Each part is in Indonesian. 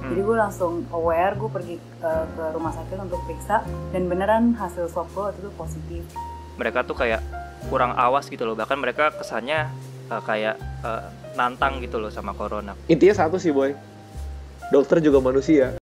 Jadi gue langsung aware, gue pergi ke rumah sakit untuk periksa, dan beneran hasil swab gue waktu itu positif. Mereka tuh kayak kurang awas gitu loh, bahkan mereka kesannya kayak nantang gitu loh sama corona. Intinya satu sih boy, dokter juga manusia.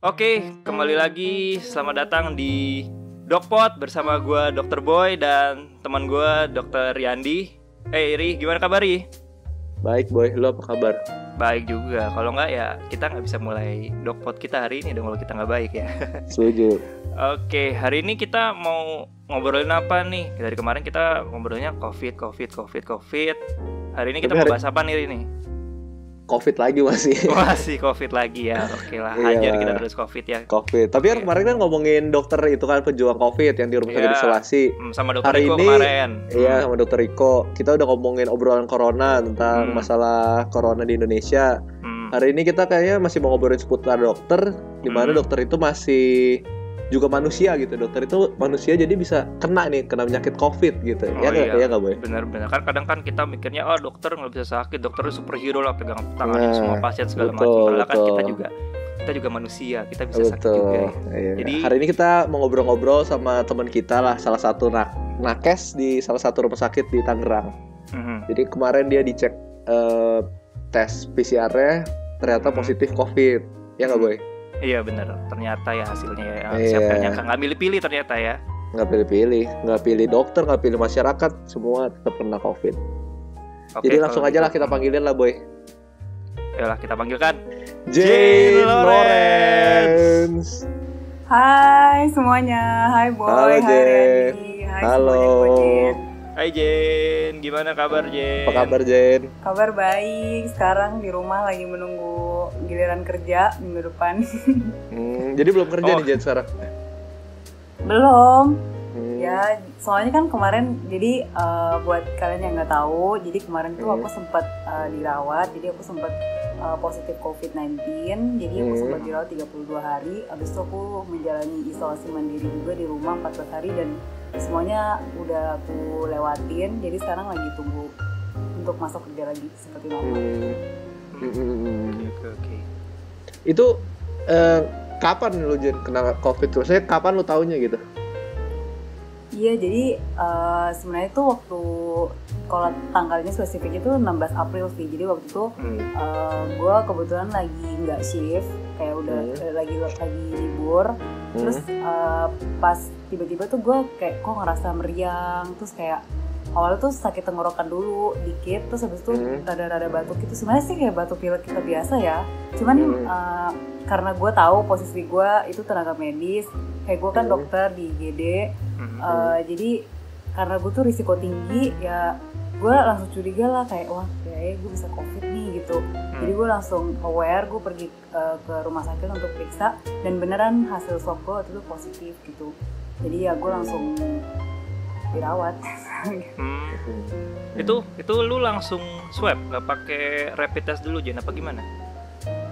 Oke, kembali lagi. Selamat datang di Dokpot bersama gue Dr. Boy dan teman gue Dr. Riyandi. Ri, gimana kabar Ri? Baik boy, lo apa kabar? Baik juga. Kalau nggak ya kita nggak bisa mulai Dokpot kita hari ini dong kalau kita nggak baik ya. Setuju. Oke, hari ini kita mau ngobrolin apa nih? Dari kemarin kita ngobrolnya COVID. Hari ini kita mau bahas apa nih Ri? COVID lagi masih COVID lagi ya. Oke lah, hajar kita terus COVID ya. COVID. Tapi kan kemarin kan ngomongin dokter itu kan pejuang COVID yang di rumah sakit isolasi. Sama dokter Riko kemarin. Iya, sama dokter Riko. Kita udah ngomongin obrolan corona tentang masalah corona di Indonesia. Hari ini kita kayaknya masih mau ngobrolin seputar dokter, di mana dokter itu masih juga manusia gitu. Dokter itu manusia jadi bisa kena penyakit COVID gitu. Ya nggak boy? Benar-benar kan kadang kan kita mikirnya dokter nggak bisa sakit, dokter itu superhero lah pegang tanganin semua pasien segala macam. Padahal kan kita juga manusia, kita bisa sakit juga. Iya. Jadi hari ini kita mau ngobrol-ngobrol sama teman kita lah, salah satu nakes di salah satu rumah sakit di Tangerang. Jadi kemarin dia dicek tes PCR-nya ternyata positif COVID. Ya nggak boy? Iya benar, ternyata ya hasilnya ya. Siapa yang nyangka, nggak pilih-pilih ternyata ya. Nggak pilih dokter, nggak pilih masyarakat, semua tetap kena COVID. Jadi langsung aja lah kita panggilin lah boy. Yalah kita panggilkan Jane Lawrence. Hai semuanya, hai boy, halo, hai Randy, hai halo. Semuanya. Hai Jane, gimana kabar Jane? Apa kabar Jane? Kabar baik, sekarang di rumah lagi menunggu giliran kerja minggu depan. Jadi belum kerja nih Jane sekarang? Belum. Ya, soalnya kan kemarin, jadi buat kalian yang nggak tahu, jadi kemarin tuh aku sempat dirawat, jadi aku sempat positif COVID-19, jadi aku sempat dirawat 32 hari, habis itu aku menjalani isolasi mandiri juga di rumah 14 hari dan semuanya udah aku lewatin, jadi sekarang lagi tunggu untuk masuk kerja lagi seperti normal. Oke. Itu kapan lu Jen kena COVID? Maksudnya kapan lu taunya gitu? Iya, jadi sebenarnya itu waktu, kalau tanggalnya spesifik itu 16 April sih. Jadi waktu itu gue kebetulan lagi nggak shift, kayak udah lagi libur. Terus pas tiba-tiba tuh gue kayak kok ngerasa meriang, terus kayak awalnya tuh sakit tenggorokan dulu dikit, terus habis itu rada-rada batuk gitu. Sebenarnya sih kayak batuk pilek kita biasa ya, cuman karena gue tahu posisi gue itu tenaga medis, kayak gue kan dokter di IGD, jadi karena gue tuh risiko tinggi ya, gue langsung curiga lah kayak wah kayaknya gue bisa COVID nih gitu. Jadi gue langsung aware, gue pergi ke rumah sakit untuk periksa, dan beneran hasil swab gue waktu itu positif gitu. Jadi ya gue langsung dirawat. Itu lu langsung swab, nggak pakai rapid test dulu Jen, apa gimana?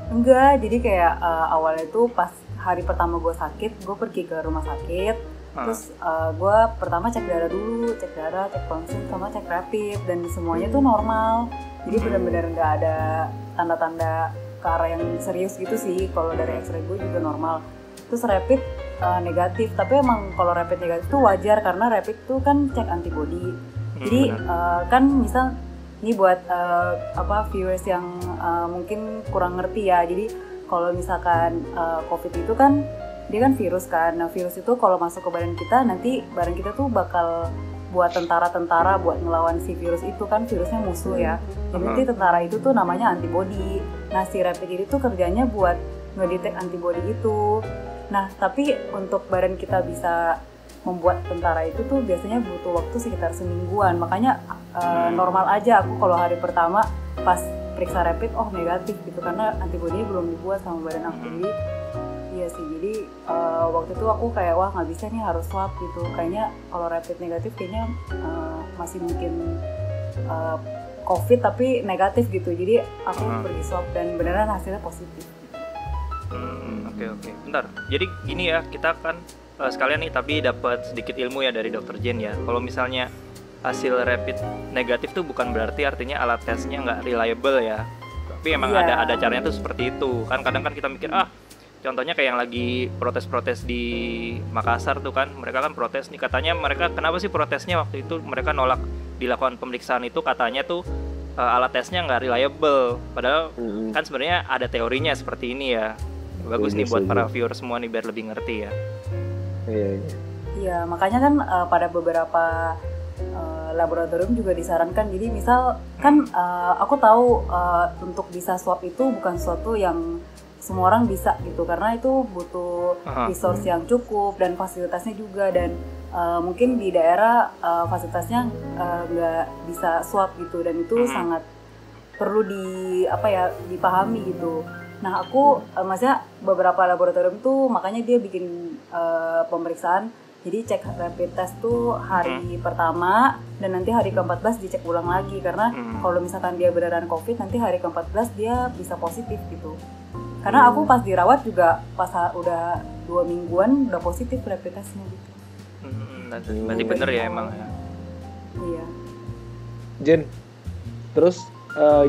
Enggak, jadi kayak awalnya tuh pas hari pertama gue sakit, gue pergi ke rumah sakit, terus gue pertama cek darah dulu, cek tonsil sama cek rapid, dan semuanya tuh normal. Jadi benar-benar nggak ada tanda-tanda ke arah yang serius gitu sih. Kalau dari X-ray gue juga normal. Terus rapid negatif, tapi emang kalau rapid negatif tuh wajar karena rapid tuh kan cek antibody. Jadi kan misal ini buat viewers yang mungkin kurang ngerti ya. Jadi kalau misalkan COVID itu kan dia kan virus kan. Nah virus itu kalau masuk ke badan kita, nanti badan kita tuh bakal buat tentara-tentara buat ngelawan si virus itu, kan virusnya musuh ya. Jadi nanti tentara itu tuh namanya antibody. Nah si rapid ini tuh kerjanya buat ngedetek antibody itu. Nah tapi untuk badan kita bisa membuat tentara itu tuh biasanya butuh waktu sekitar semingguan. Makanya normal aja aku kalau hari pertama pas periksa rapid negatif gitu, karena antibody belum dibuat sama badan aku. Jadi iya sih, jadi waktu itu aku kayak wah nggak bisa nih, harus swab gitu. Kayaknya kalau rapid negatif kayaknya masih mungkin COVID tapi negatif gitu. Jadi aku pergi swab dan beneran hasilnya positif. Oke. Bentar. Jadi gini ya, kita kan sekalian nih tapi dapat sedikit ilmu ya dari Dokter Jen ya. Kalau misalnya hasil rapid negatif tuh bukan berarti artinya alat tesnya nggak reliable ya. Tapi emang ada caranya tuh seperti itu. Kan kadang kan kita mikir contohnya kayak yang lagi protes-protes di Makassar tuh kan, mereka kan protes nih, katanya mereka kenapa sih protesnya waktu itu mereka nolak dilakukan pemeriksaan itu, katanya tuh alat tesnya nggak reliable. Padahal kan sebenarnya ada teorinya seperti ini ya. Bagus nih buat para viewer semua nih biar lebih ngerti ya. Iya, makanya kan pada beberapa laboratorium juga disarankan. Jadi misal kan aku tahu untuk bisa swab itu bukan sesuatu yang semua orang bisa gitu, karena itu butuh resource yang cukup dan fasilitasnya juga, dan mungkin di daerah fasilitasnya nggak bisa swab gitu, dan itu sangat perlu dipahami gitu. Nah aku maksudnya beberapa laboratorium tuh makanya dia bikin pemeriksaan. Jadi cek rapid test tuh hari pertama dan nanti hari ke-14 dicek ulang lagi, karena kalau misalkan dia beneran COVID nanti hari ke-14 dia bisa positif gitu. Karena aku pas dirawat juga pas udah 2 mingguan udah positif rapid testnya gitu. Berarti bener ya emang ya. Iya. Jen, terus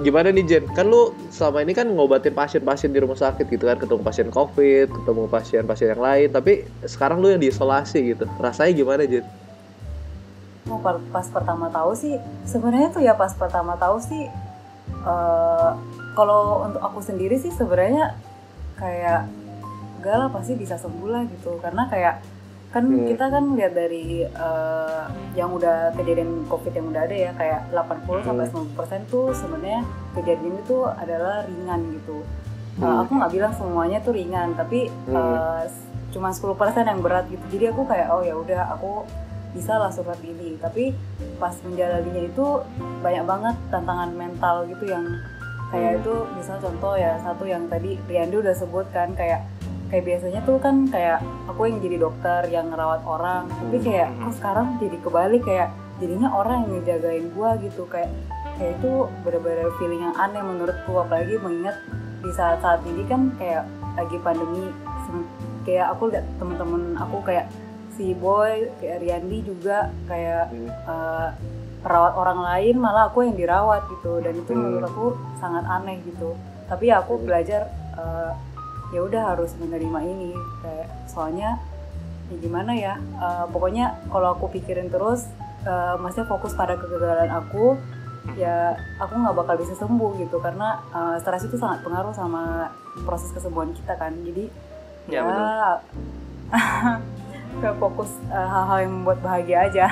gimana nih Jen? Kan lu selama ini kan ngobatin pasien-pasien di rumah sakit gitu kan, ketemu pasien COVID, ketemu pasien-pasien yang lain, tapi sekarang lu yang diisolasi gitu. Rasanya gimana Jen? Pas pertama tahu sih, sebenarnya tuh ya pas pertama tahu sih, kalau untuk aku sendiri sih sebenarnya kayak enggak lah, pasti bisa sembuh lah gitu. Karena kayak kan kita kan lihat dari yang udah kejadian COVID yang udah ada ya, kayak 80-90% tuh sebenarnya kejadian itu adalah ringan gitu. Aku nggak bilang semuanya tuh ringan, tapi cuma 10% yang berat gitu. Jadi aku kayak oh ya udah, aku bisa lah surat ini. Tapi pas menjalaninya itu banyak banget tantangan mental gitu, yang kayak itu misal contoh ya, satu yang tadi Riyandi udah sebut kan, kayak biasanya tuh kan kayak aku yang jadi dokter yang ngerawat orang, tapi kayak kok sekarang jadi kebalik, kayak jadinya orang yang ngejagain gua gitu. Kayak itu bener-bener feeling yang aneh menurutku, apalagi mengingat di saat-saat ini kan kayak lagi pandemi. Kayak aku lihat temen-temen aku kayak si Boy, kayak Riyandi juga kayak perawat orang lain, malah aku yang dirawat gitu, dan itu menurut aku sangat aneh gitu. Tapi ya aku belajar ya udah harus menerima ini, kayak soalnya ya gimana ya, pokoknya kalau aku pikirin terus masih fokus pada kegagalan aku, ya aku nggak bakal bisa sembuh gitu, karena stres itu sangat pengaruh sama proses kesembuhan kita kan. Jadi ya gak fokus hal-hal yang membuat bahagia aja.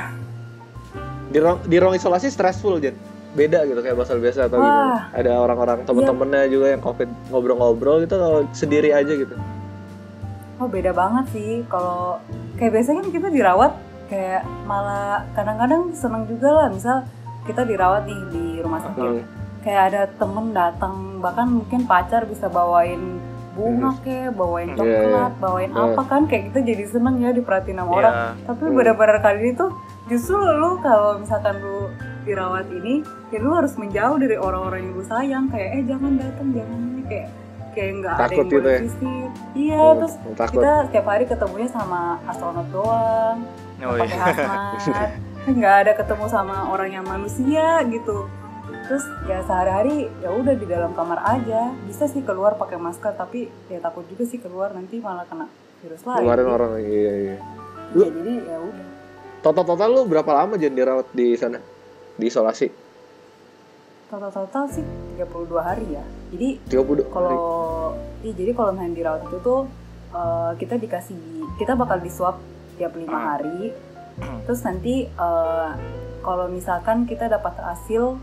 Di ruang isolasi stressful Jen? Beda gitu kayak basal biasa atau gimana? Ada orang-orang temen-temennya juga yang COVID ngobrol-ngobrol gitu, atau sendiri aja gitu? Oh beda banget sih. Kalau kayak biasanya kan kita dirawat kayak malah kadang-kadang seneng juga lah, misal kita dirawat nih di rumah sakit, kayak ada temen datang, bahkan mungkin pacar bisa bawain bunga bawain coklat, bawain apa kan, kayak kita jadi seneng ya diperhatiin sama orang. Tapi benar-benar kali ini tuh justru lu kalau misalkan lu dirawat ini, ya lu harus menjauh dari orang-orang yang lu sayang, kayak jangan datang, jangan ini, kayak nggak ada yang boleh visit. Iya, terus kita setiap hari ketemunya sama astronot doang, pakai hazmat, nggak ada ketemu sama orang yang manusia gitu. Terus ya sehari-hari ya udah di dalam kamar aja. Bisa sih keluar pakai masker, tapi ya takut juga sih keluar nanti malah kena virus lagi. Keluarin orang lagi. Iya. Ya, jadi ya udah. Total lu berapa lama Jen dirawat di sana? Di isolasi? Total sih 32 hari ya. Jadi 32 kalau jadi kalau main dirawat itu tuh kita bakal diswab tiap 5 hari. Terus nanti kalau misalkan kita dapat hasil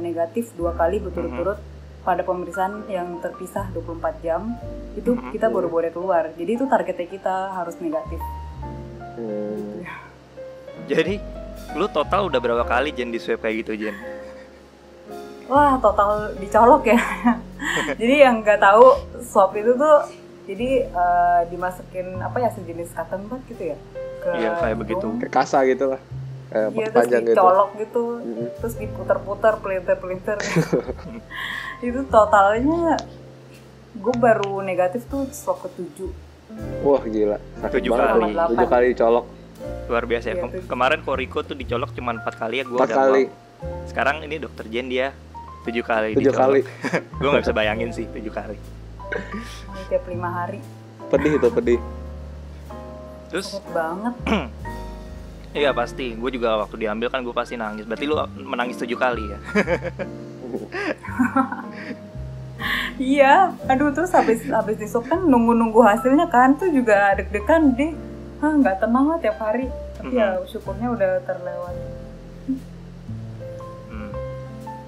negatif 2 kali berturut-turut pada pemeriksaan yang terpisah 24 jam, itu kita baru boleh keluar. Jadi itu targetnya, kita harus negatif. Jadi lu total udah berapa kali Jen di swab kayak gitu Jen? Wah, total dicolok ya. Jadi yang nggak tahu swab itu tuh Jadi dimasukin apa ya, sejenis cotton bud gitu ya ke Iya, kayak begitu. Kayak kasa gitu lah. Kayak Iya, terus panjang gitu. dicolok gitu, terus diputar-putar, pelintir-pelintir. Itu totalnya gue baru negatif tuh swab ke-7. Wah gila, sakit 7 banget kali. tuh. 7 kali dicolok. Luar biasa ya. Iya, tuh. Kemarin Koriko tuh dicolok cuma 4 kali ya, gue 4 udah kali. wow. Sekarang ini dokter Jen dia 7 kali 7 dicolok. kali. Gue nggak bisa bayangin sih 7 kali. Tiap 5 hari. Pedih itu, pedih. Terus Sakit banget. iya pasti, gue juga waktu diambil kan gue pasti nangis. Berarti lu menangis 7 kali ya? Iya, aduh, terus habis diswab kan nunggu hasilnya kan, tuh juga deg-degan deh. Nggak tenang lah tiap hari. Tapi ya syukurnya udah terlewati.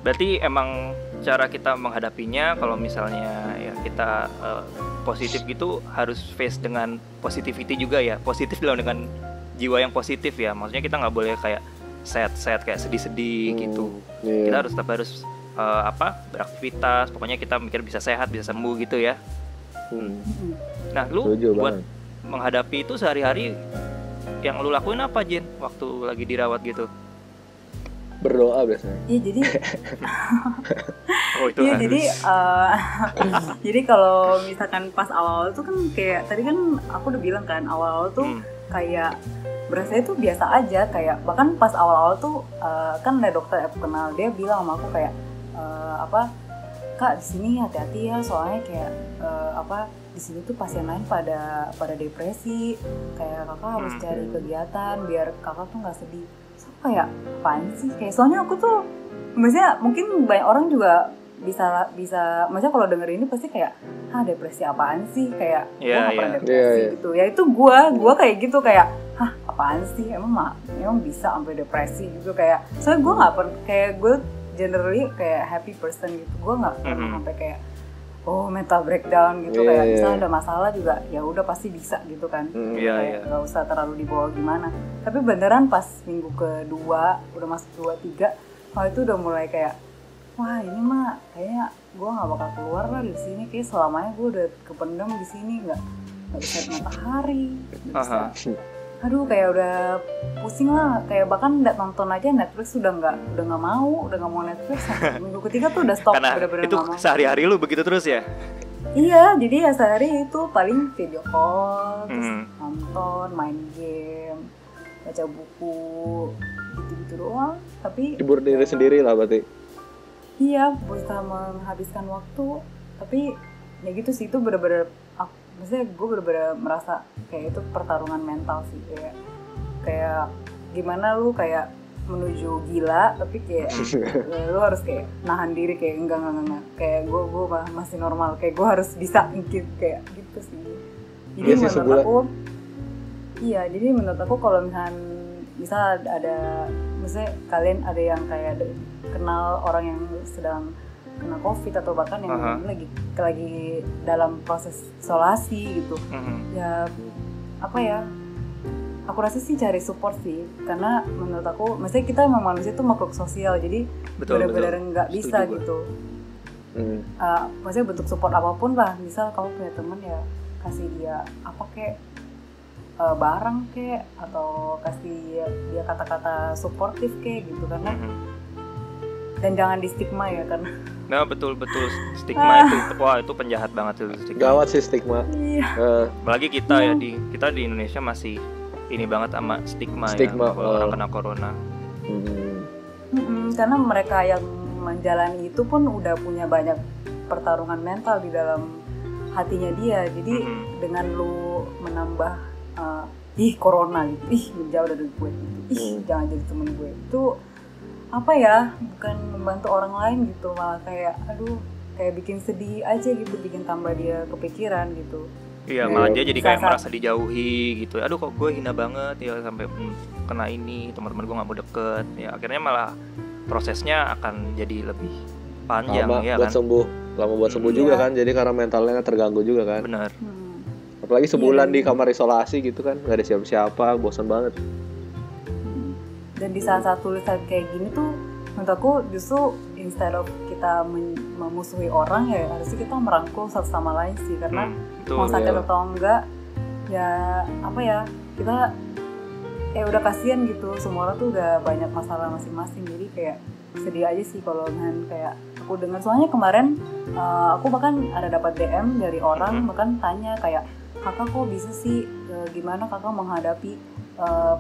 Berarti emang cara kita menghadapinya kalau misalnya ya kita positif gitu harus face dengan positivity juga ya. Positif dengan jiwa yang positif ya. Maksudnya kita nggak boleh kayak sad kayak sedih-sedih gitu. Iya. Kita harus beraktivitas. Pokoknya kita mikir bisa sehat, bisa sembuh gitu ya. Nah, lu Setuju buat banget. menghadapi itu sehari-hari yang lu lakuin apa, Jen, waktu lagi dirawat gitu? Berdoa biasanya. Iya, jadi Oh, itu iya, harus. jadi jadi kalau misalkan pas awal tuh kan kayak tadi kan aku udah bilang kan, awal tuh kayak berasa itu biasa aja, kayak bahkan pas awal-awal tuh kan ada dokter aku kenal, dia bilang sama aku kayak Kak, di sini hati-hati ya, soalnya kayak di sini tuh pasien lain pada depresi, kayak kakak harus cari kegiatan biar kakak tuh nggak sedih. So, kayak apaan sih? Kayak soalnya aku tuh, maksudnya mungkin banyak orang juga bisa maksudnya kalau denger ini pasti kayak depresi apaan sih, kayak gue nggak pernah depresi gitu ya. Itu gue kayak gitu, kayak apaan sih, emang bisa sampai depresi gitu, kayak soalnya gue nggak pernah, kayak gue generally kayak happy person gitu, gue nggak pernah sampai kayak mental breakdown gitu, kayak misalnya ada masalah juga ya udah pasti bisa gitu kan, nggak usah terlalu dibawa gimana. Tapi beneran pas minggu kedua udah masuk 2-3, itu udah mulai kayak wah ini mah kayaknya gue nggak bakal keluar lah dari sini, kayak selamanya gue udah kependam di sini, nggak bisa lihat matahari, aduh kayak udah pusing lah, kayak bahkan nonton aja Netflix udah nggak mau Netflix. Minggu ketiga tuh udah stop, karena bener-bener itu nggak mau. sehari-hari lu begitu terus ya? Iya, jadi ya sehari itu paling video call, terus nonton, main game, baca buku, gitu-gitu doang. Tapi hibur diri sendiri lah berarti. Iya, berusaha menghabiskan waktu. Tapi ya gitu sih, itu bener-bener maksudnya gue bener-bener merasa kayak itu pertarungan mental sih, kayak gimana lu kayak menuju gila tapi kayak lu harus kayak nahan diri, kayak enggak kayak gue masih normal, kayak gue harus bisa gitu, kayak gitu sih. Jadi menurut aku kalau misal ada maksudnya kalian ada yang kayak kenal orang yang sedang kena COVID atau bahkan yang lagi dalam proses isolasi gitu, ya aku rasa sih cari support sih, karena menurut aku maksudnya kita emang manusia itu makhluk sosial, jadi benar-benar nggak bisa gitu. Maksudnya bentuk support apapun lah, misal kamu punya teman ya kasih dia apa kek, barang kek, atau kasih dia kata-kata suportif kek gitu, karena dan jangan di stigma ya, karena betul stigma itu penjahat banget tuh stigma. Gawat sih stigma. Iya. Apalagi kita ya kita di Indonesia masih ini banget sama stigma ya kalau orang kena corona. Karena mereka yang menjalani itu pun udah punya banyak pertarungan mental di dalam hatinya dia. Jadi dengan lu menambah corona gitu, menjauh dari gue gitu, jangan jadi temen gue, itu bukan membantu orang lain gitu, malah kayak kayak bikin sedih aja gitu, bikin tambah dia kepikiran gitu. Iya, malah dia jadi kayak merasa dijauhi gitu. Aduh kok gue hina banget ya sampai kena ini, teman-teman gue nggak mau deket. Ya akhirnya malah prosesnya akan jadi lebih panjang ya kan. Lama buat sembuh juga kan. Jadi karena mentalnya terganggu juga kan. Benar. Apalagi sebulan di kamar isolasi gitu kan, nggak ada siapa-siapa, bosan banget. Dan di saat-saat tulisan kayak gini tuh menurut aku justru instead of kita memusuhi orang ya harusnya kita merangkul satu sama lain sih, karena mau sakit atau enggak ya apa ya, kita udah kasihan gitu, semua orang tuh udah banyak masalah masing-masing, jadi kayak sedih aja sih kalau kayak aku dengar. Soalnya kemarin aku bahkan ada dapat DM dari orang bahkan tanya kayak, kakak kok bisa sih, gimana kakak menghadapi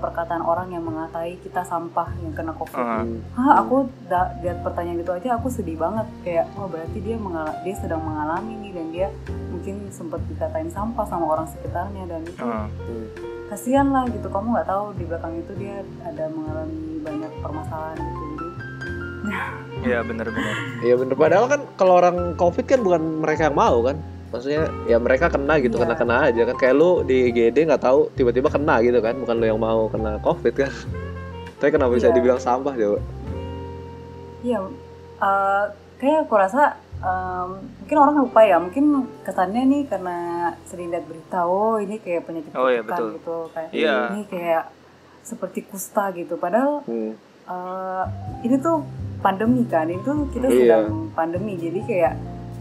perkataan orang yang mengatai kita sampah yang kena COVID. Aku lihat pertanyaan gitu aja aku sedih banget, kayak oh berarti dia sedang mengalami nih, dan dia mungkin sempat dikatain sampah sama orang sekitarnya, dan itu kasihan lah gitu, kamu nggak tahu di belakang itu dia ada mengalami banyak permasalahan gitu. Iya benar-benar. Iya benar. Padahal kan kalau orang COVID kan bukan mereka yang mau kan. Maksudnya ya mereka kena gitu, kena aja kan. Kayak lu di IGD nggak tahu tiba-tiba kena gitu kan, bukan lu yang mau kena COVID kan. Tapi kenapa bisa dibilang sampah coba? Iya, kayak aku rasa mungkin orang lupa ya, mungkin kesannya nih karena sering lihat berita, oh ini kayak penyakit kusta gitu, kayak ini kayak seperti kusta gitu. Padahal ini tuh pandemi kan, itu kita sedang pandemi, jadi kayak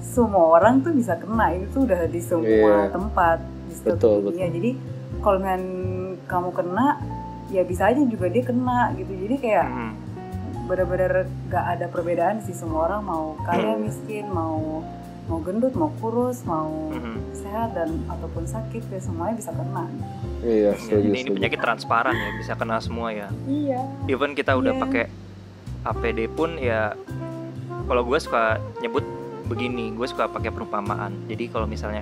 semua orang tuh bisa kena, itu tuh udah di semua tempat di seluruh dunia. Jadi kalau kamu kena, ya bisa aja juga dia kena gitu. Jadi kayak benar-benar gak ada perbedaan sih, semua orang mau kaya miskin, mau gendut, mau kurus, mau sehat dan ataupun sakit, ya semuanya bisa kena. Iya, ini penyakit transparan ya, bisa kena semua ya. Iya. Even kita udah pakai APD pun ya, kalau gue suka nyebut begini, gue suka pakai perumpamaan. Jadi kalau misalnya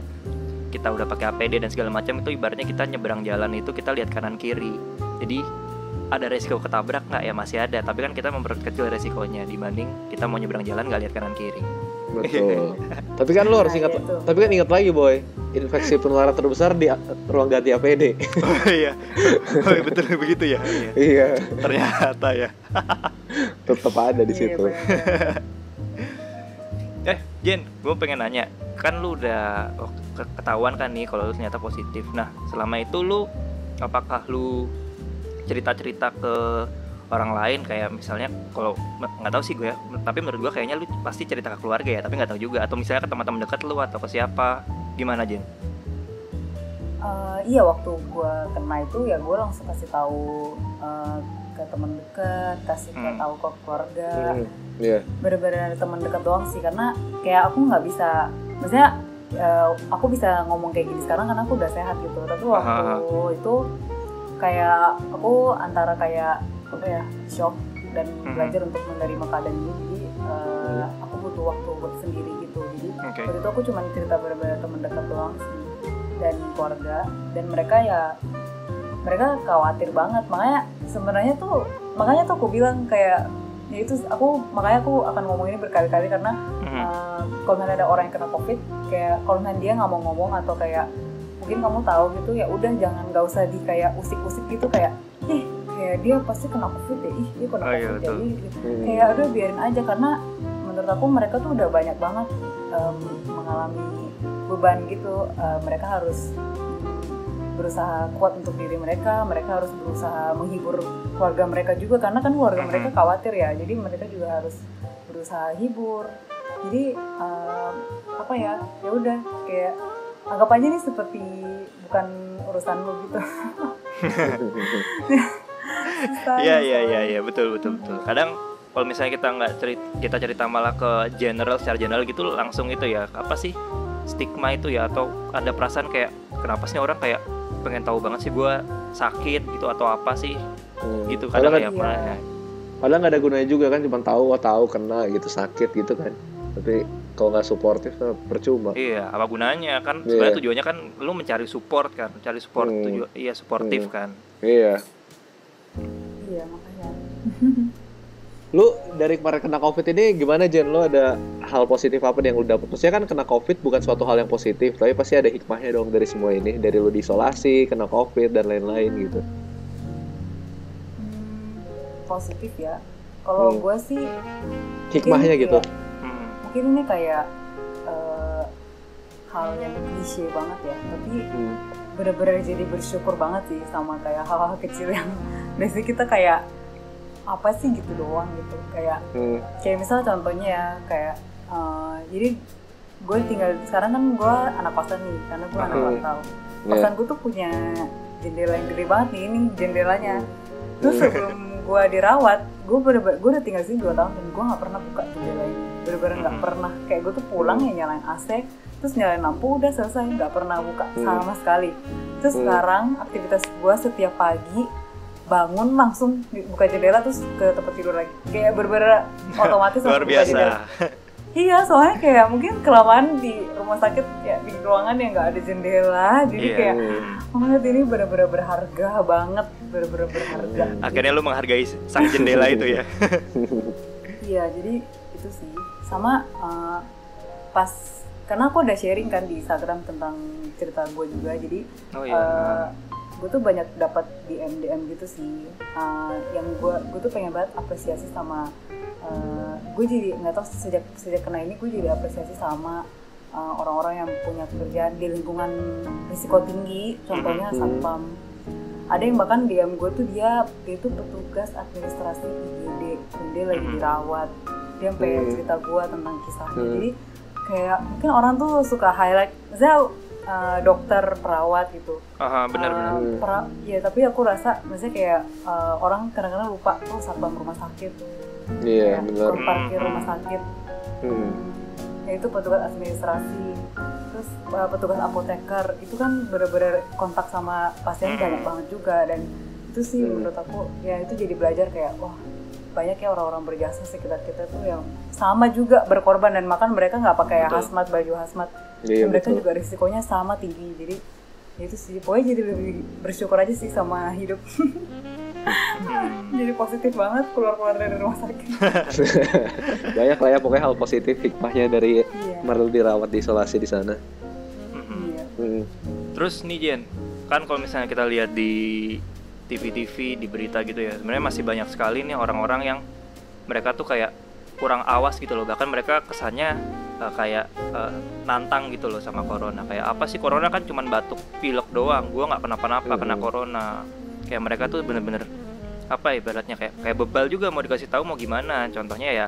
kita udah pakai APD dan segala macam, itu ibaratnya kita nyeberang jalan itu kita lihat kanan kiri. Jadi ada resiko ketabrak nggak ya, masih ada, tapi kan kita memperkecil resikonya dibanding kita mau nyeberang jalan nggak lihat kanan kiri. Betul. Tapi kan lu harus ingat, tapi kan ingat lagi boy, infeksi penularan terbesar di ruang ganti APD. Oh iya, betul begitu ya. Iya. Ternyata ya. Tetap ada di situ. Jen, gue pengen nanya, kan lu udah ketahuan kan nih kalau lu ternyata positif. Nah, selama itu lu apakah lu cerita-cerita ke orang lain, kayak misalnya kalau nggak tahu sih gue ya, tapi menurut gue kayaknya lu pasti cerita ke keluarga ya, tapi nggak tahu juga, atau misalnya ke teman-teman dekat lu atau ke siapa, gimana Jen? Iya, waktu gue kena itu ya gue langsung kasih tahu ke teman dekat, kasih tahu ke keluarga. Bener-bener teman dekat doang sih, karena kayak aku nggak bisa, maksudnya aku bisa ngomong kayak gini sekarang karena aku udah sehat gitu, tapi waktu itu kayak aku antara kayak apa ya, shock dan belajar untuk menerima keadaan ini. Jadi aku butuh waktu buat sendiri gitu. Jadi waktu itu aku cuma cerita bener-bener teman dekat doang sih dan keluarga, dan mereka khawatir banget. Makanya tuh aku bilang kayak ya itu, makanya aku akan ngomong ini berkali-kali, karena kalau ada orang yang kena COVID, kayak kalau dia nggak mau ngomong atau kayak mungkin kamu tahu gitu, ya udah nggak usah di kayak usik-usik gitu, kayak kayak dia pasti kena COVID ya, dia kena COVID jadi gitu. Kayak udah biarin aja, karena menurut aku mereka tuh udah banyak banget mengalami beban gitu. Mereka harus berusaha kuat untuk diri mereka harus berusaha menghibur keluarga mereka juga, karena kan keluarga mereka khawatir ya, jadi mereka juga harus berusaha hibur. Jadi apa ya udah kayak anggap aja nih seperti bukan urusan lo gitu. Iya betul. Kadang kalau misalnya kita cerita malah ke secara general gitu, langsung itu ya apa sih stigma itu ya, atau ada perasaan kayak kenapa sih orang kayak pengen tahu banget sih gue sakit gitu atau apa sih gitu. Kadang kayak padahal nggak ada gunanya juga kan, cuma tahu kena gitu, sakit gitu kan, tapi kalau nggak suportif percuma. Iya, apa gunanya kan? Sebenarnya tujuannya kan lu mencari support kan, suportif kan. Iya makanya. Lu dari kemarin kena COVID ini gimana Jen? Lu ada hal positif apa yang lu dapet? Maksudnya kan kena COVID bukan suatu hal yang positif, tapi pasti ada hikmahnya dong dari semua ini, dari lu diisolasi, kena COVID dan lain-lain gitu. Positif ya. Kalau gue sih hikmahnya gitu. Mungkin ini kayak hal yang klise banget ya, tapi benar-benar jadi bersyukur banget sih sama kayak hal-hal kecil yang biasanya kita kayak apa sih gitu doang gitu. Kayak misal contohnya ya kayak jadi gue tinggal sekarang kan gue anak kosan nih karena gue anak rantau. Kosan gue tuh punya jendela yang gede banget nih, ini jendelanya. Terus sebelum gue dirawat, gue udah tinggal sini 2 tahun dan gue nggak pernah buka jendela ini, bener-bener nggak pernah. Kayak gue tuh pulang ya nyalain AC, terus nyalain lampu udah selesai, nggak pernah buka sama sekali. Terus sekarang aktivitas gue setiap pagi bangun langsung buka jendela terus ke tempat tidur lagi, kayak bener-bener otomatis luar buka jendela. Iya, soalnya kayak mungkin kelamaan di rumah sakit ya di ruangan yang nggak ada jendela, jadi kayak banget ini benar-benar berharga banget, benar-benar berharga. Akhirnya lu menghargai sang jendela itu ya? Iya, jadi itu sih sama pas karena aku udah sharing kan di Instagram tentang cerita gue juga, jadi gue tuh banyak dapat DM gitu sih, yang gue tuh pengen banget apresiasi sama gue jadi nggak tahu sejak kena ini gue jadi apresiasi sama orang-orang yang punya pekerjaan di lingkungan risiko tinggi, contohnya satpam. Ada yang bahkan DM gue tuh dia itu petugas administrasi IGD dan dia lagi dirawat, dia sampai cerita gue tentang kisahnya. Jadi kayak mungkin orang tuh suka highlight misalnya dokter, perawat gitu. Benar-benar. Ya tapi aku rasa misalnya kayak orang kadang-kadang lupa satpam rumah sakit. Iya, benar. Parkir rumah sakit. Yaitu petugas administrasi. Terus petugas apoteker itu kan benar-benar kontak sama pasien banyak banget juga, dan itu sih menurut aku ya itu jadi belajar kayak wah banyak ya orang-orang berjasa sekitar kita tuh yang sama juga berkorban, dan makan mereka nggak pakai hazmat, baju hazmat. Mereka juga risikonya sama tinggi, jadi itu sih pokoknya jadi lebih bersyukur aja sih sama hidup. Jadi positif banget keluar dari rumah sakit. Banyak lah ya pokoknya hal positif hikmahnya dari Marlu dirawat di isolasi di sana. Terus nih Jen, kan kalau misalnya kita lihat di TV di berita gitu ya, sebenarnya masih banyak sekali nih orang-orang yang mereka tuh kayak kurang awas gitu loh, bahkan mereka kesannya kayak nantang gitu loh sama corona. Kayak apa sih corona, kan cuman batuk pilek doang, gue nggak kenapa-napa kena corona. Kayak mereka tuh bener-bener apa ibaratnya kayak bebal juga, mau dikasih tahu mau gimana. Contohnya ya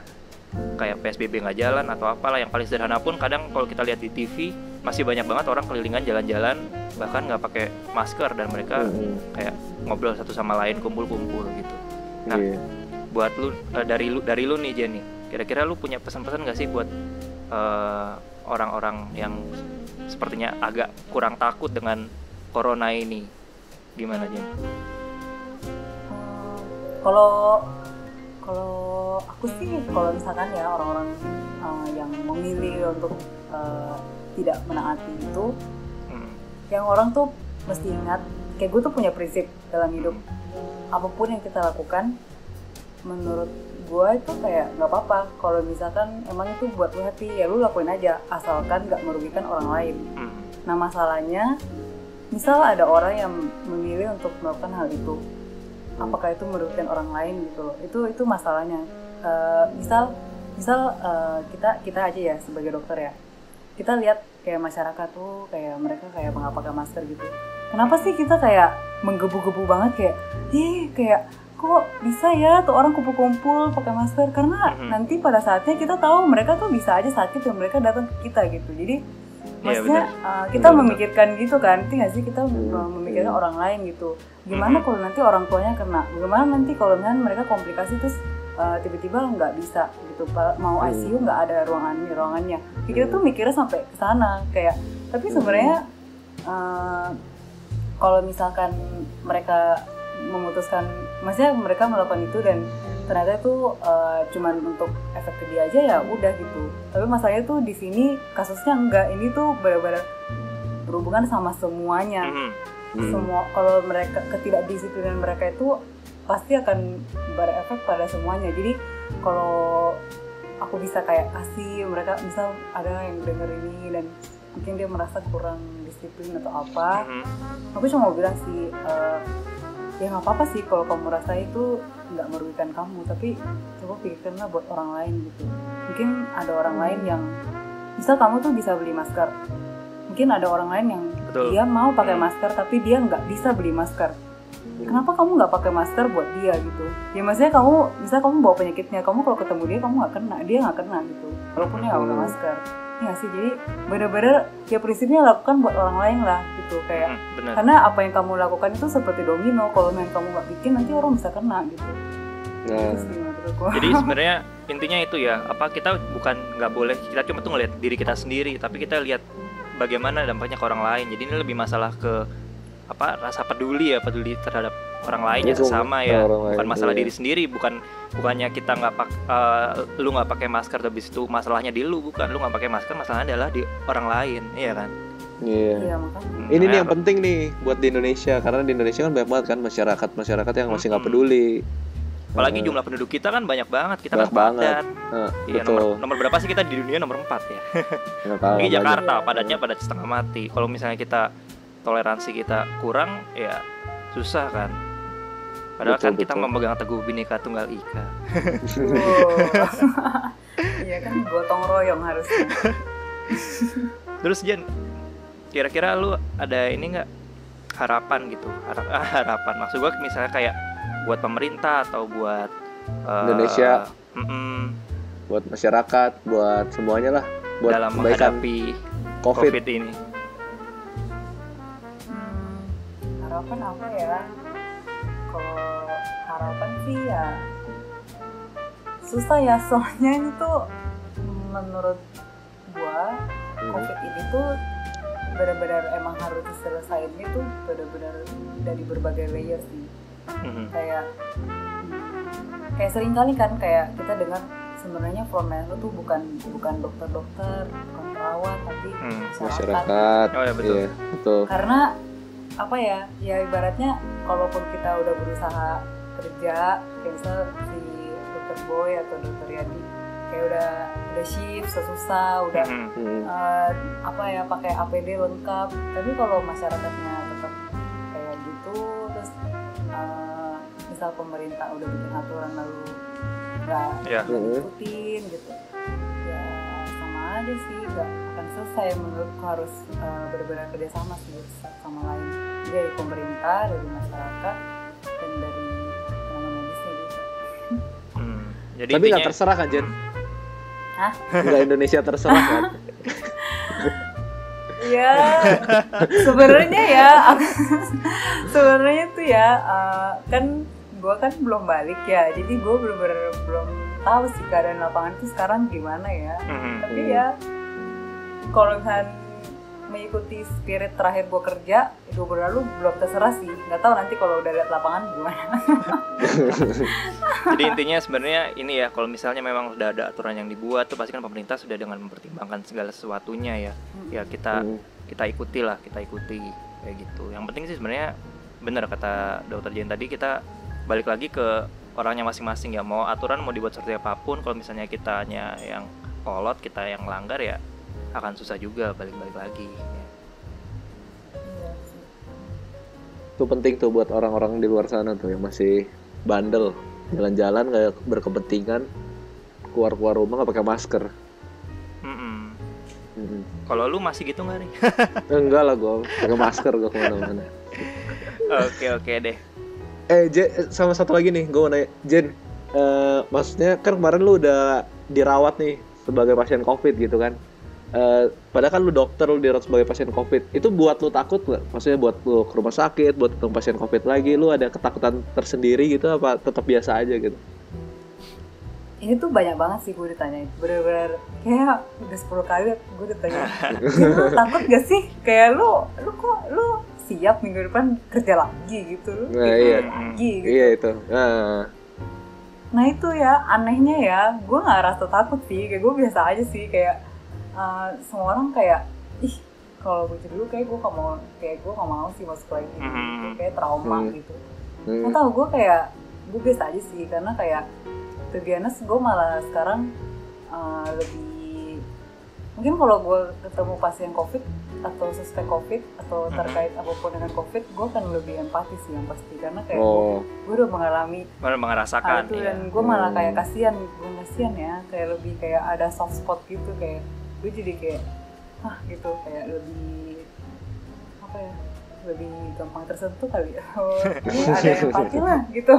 kayak PSBB nggak jalan atau apalah, yang paling sederhana pun kadang kalau kita lihat di TV masih banyak banget orang kelilingan jalan-jalan bahkan nggak pakai masker, dan mereka kayak ngobrol satu sama lain, kumpul-kumpul gitu. Nah, buat lu dari lu nih Jenny, kira-kira lu punya pesan-pesan nggak sih buat orang-orang yang sepertinya agak kurang takut dengan corona ini? Gimana Jen? Kalau aku sih, kalau misalkan ya orang-orang yang memilih untuk tidak menaati itu, yang orang tuh mesti ingat, kayak gue tuh punya prinsip dalam hidup, apapun yang kita lakukan, menurut gue itu kayak nggak apa-apa. Kalau misalkan emang itu buat lu happy, ya lu lakuin aja, asalkan nggak merugikan orang lain. Nah masalahnya, misal ada orang yang memilih untuk melakukan hal itu, apakah itu merugikan orang lain gitu loh, itu masalahnya. Misal kita aja ya sebagai dokter ya, kita lihat kayak masyarakat tuh kayak mereka kayak nggak pakai masker gitu. Kenapa sih kita kayak menggebu-gebu banget kayak kok bisa ya tuh orang kumpul-kumpul pakai masker? Karena nanti pada saatnya kita tahu mereka tuh bisa aja sakit dan mereka datang ke kita gitu. Jadi maksudnya kita memikirkan gitu kan, nggak sih, kita memikirkan orang lain gitu. Gimana kalau nanti orang tuanya kena? Gimana nanti kalau mereka komplikasi terus tiba-tiba nggak bisa gitu, mau ICU nggak ada ruangannya. Kita tuh mikirnya sampai ke sana kayak. Tapi sebenarnya kalau misalkan mereka memutuskan, maksudnya mereka melakukan itu dan ternyata itu cuman untuk efek ke dia aja, ya udah gitu. Tapi masalahnya tuh di sini kasusnya enggak, ini tuh benar-benar berhubungan sama semuanya. Semua, kalau mereka ketidakdisiplinan mereka itu pasti akan berefek pada semuanya. Jadi kalau aku bisa kayak kasih mereka, misal ada yang denger ini dan mungkin dia merasa kurang disiplin atau apa, aku cuma mau bilang sih, ya nggak apa-apa sih kalau kamu rasa itu nggak merugikan kamu, tapi coba pikirkanlah buat orang lain gitu. Mungkin ada orang lain yang, misal kamu tuh bisa beli masker, mungkin ada orang lain yang dia mau pakai masker tapi dia nggak bisa beli masker. kenapa kamu nggak pakai masker buat dia gitu? Ya maksudnya kamu bawa penyakitnya, kamu kalau ketemu dia kamu nggak kena, dia nggak kena gitu, walaupun dia nggak pakai masker. Ya sih, jadi benar-benar ya prinsipnya lakukan buat orang lain lah gitu, kayak karena apa yang kamu lakukan itu seperti domino, kalau yang kamu nggak bikin nanti orang bisa kena gitu. Jadi sebenarnya intinya itu ya, apa kita bukan nggak boleh, kita cuma tuh ngelihat diri kita sendiri, tapi kita lihat bagaimana dampaknya ke orang lain. Jadi ini lebih masalah ke apa, rasa peduli terhadap orang lain ya, sesama ya, bukan masalah diri sendiri, bukannya kita lu nggak pakai masker habis itu masalahnya di lu, bukan, lu nggak pakai masker masalahnya adalah di orang lain, iya kan? Iya. Ini nih yang penting nih buat di Indonesia, karena di Indonesia kan banyak banget kan masyarakat yang masih nggak peduli. Apalagi jumlah penduduk kita kan banyak banget, kita banyak kan banget. Iya, nomor berapa sih kita di dunia? Nomor 4 ya. Di Jakarta padatnya padat setengah mati. Kalau misalnya kita toleransi kita kurang, ya susah kan. Padahal kan kita memegang teguh Bhinneka Tunggal Ika. Iya kan, gotong royong harusnya. Terus Jen, kira-kira lu ada ini nggak harapan gitu? Harapan maksud gue misalnya kayak buat pemerintah atau buat Indonesia, buat masyarakat, buat semuanya lah, buat dalam menghadapi COVID ini. Harapan apa ya? Kalau harapan sih ya susah ya, soalnya ini tuh menurut gua COVID ini tuh benar-benar emang harus diselesaikan itu benar-benar dari berbagai layer sih. Kayak sering kali kan kayak kita dengar sebenarnya frontline itu tuh bukan dokter-dokter, bukan perawat, tapi masyarakat. Oh ya betul. Iya, betul. Karena apa ya ibaratnya kalaupun kita udah berusaha kerja, kayak misal si dokter Boy atau dokter Yadi kayak udah shift susah, udah pakai APD lengkap, tapi kalau masyarakatnya tetap kayak gitu, terus misal pemerintah udah bikin aturan lalu nggak ngikutin gitu, ya sama aja sih, nggak akan selesai. Menurutku harus benar-benar kerjasama sih sama lain, dari pemerintah, dari masyarakat, dan dari tenaga medisnya gitu. Jadi tapi nggak terserah kan Jen? Hah? Nggak Indonesia terserah kan? Ya sebenarnya tuh ya kan gue kan belum balik ya, jadi gue belum tahu sih keadaan lapangan tuh sekarang gimana ya. Tapi ya kalau misalnya mengikuti spirit terakhir gue kerja 2 bulan lalu, belum terserah sih, nggak tahu nanti kalau udah lihat lapangan gimana. Jadi intinya sebenarnya ini ya, kalau misalnya memang udah ada aturan yang dibuat tuh pasti kan pemerintah sudah dengan mempertimbangkan segala sesuatunya ya. Ya kita ikuti kayak gitu. Yang penting sih sebenarnya benar kata Dokter Jen tadi, kita balik lagi ke orangnya masing-masing ya. Mau aturan mau dibuat seperti apapun, kalau misalnya kitanya yang kolot, kita yang langgar, ya akan susah juga balik-balik lagi ya. Itu penting tuh buat orang-orang di luar sana tuh yang masih bandel, jalan-jalan kayak berkepentingan, keluar rumah nggak pakai masker. Kalau lu masih gitu nggak nih? Enggak lah, gue pakai masker gue kemana-mana. Oke deh. Jen, sama satu lagi nih, gue mau nanya Jen, maksudnya kan kemarin lu udah dirawat nih sebagai pasien COVID gitu kan? Padahal kan lu dokter, lu dirawat sebagai pasien COVID, itu buat lu takut nggak? Maksudnya buat lu ke rumah sakit, buat ketemu pasien COVID lagi, lu ada ketakutan tersendiri gitu, apa tetap biasa aja gitu? Ini tuh banyak banget sih gue ditanyain, bener-bener kayak udah 10 kali gue ditanya, lu takut gak sih? Kayak lu siap minggu depan kerja lagi gitu, lu lagi gitu. Iya itu. Nah itu ya anehnya ya, gue nggak rasa takut sih, kayak gue biasa aja sih, kayak semua orang kayak kalau gue dulu kayak gue nggak mau sih masuk lagi, kayak trauma gitu. Nggak tahu, gue biasa aja sih, karena kayak to be honest, gue malah sekarang lebih, mungkin kalau gue ketemu pasien COVID atau suspek COVID atau terkait apapun dengan COVID, gue kan lebih empati sih yang pasti, karena kayak gue udah merasakan itu, dan gue malah kayak kasihan ya, kayak lebih kayak ada soft spot gitu, kayak gue jadi kayak gitu, kayak lebih apa ya, lebih gampang tersentuh kali ya. Ini ada empati lah gitu.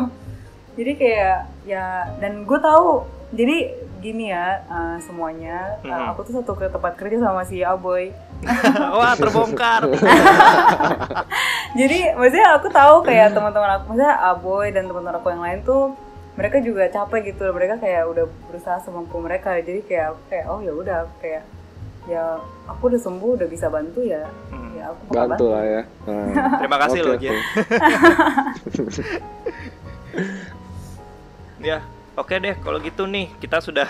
Jadi kayak ya, dan gue tahu jadi gini ya, semuanya aku tuh satu ke tempat kerja sama si Aboy. Wah, terbongkar. Jadi maksudnya aku tahu kayak teman-teman aku, maksudnya Aboy dan teman-teman aku yang lain tuh mereka juga capek gitu, mereka kayak udah berusaha semampu mereka. Jadi kayak aku kayak oh ya udah, kayak ya aku udah sembuh, udah bisa bantu ya. Ya aku bantu lah ya. Terima kasih loh Jen. Ya, oke deh kalau gitu nih, kita sudah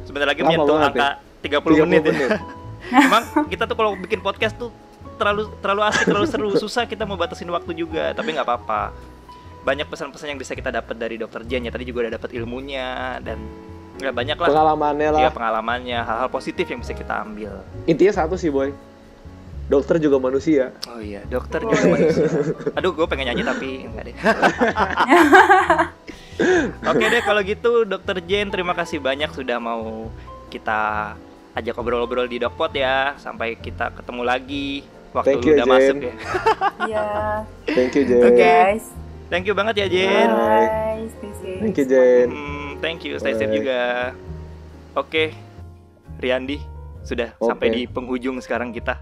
sebentar lagi menyentuh angka 30 menit ya. Emang kita tuh kalau bikin podcast tuh terlalu asik, terlalu seru, susah kita mau batasin waktu juga, tapi nggak apa-apa. Banyak pesan-pesan yang bisa kita dapat dari Dr. Jen ya, tadi juga udah dapat ilmunya dan ya banyak lah pengalamannya lah. Ya, pengalamannya, hal-hal positif yang bisa kita ambil. Intinya satu sih Boy, dokter juga manusia. Oh iya, dokter juga manusia. Aduh, gue pengen nyanyi tapi enggak deh. Oke deh kalau gitu, Dr. Jen terima kasih banyak sudah mau kita ajak ngobrol-ngobrol di Dokpot ya. Sampai kita ketemu lagi waktu lu udah Jen. masuk ya. Iya. Thank you Jen. Okay, guys. Thank you banget ya Jen. Bye. Stay safe. Thank you Jen. Thank you, stay safe juga. Oke, Riyandi sudah sampai di penghujung sekarang kita.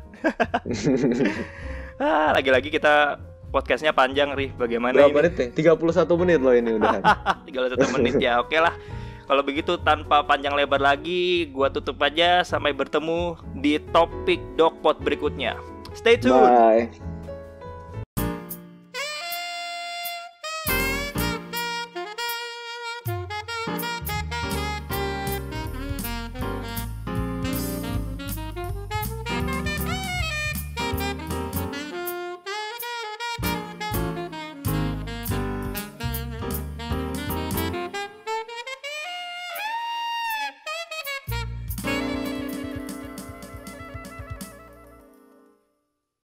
Lagi-lagi kita podcastnya panjang, Ri. Bagaimana berapa ini? menit nih? 31 menit loh ini udah. 31 menit ya, oke lah. Kalau begitu tanpa panjang lebar lagi, gua tutup aja. Sampai bertemu di topik Dokpot berikutnya. Stay tuned. Bye.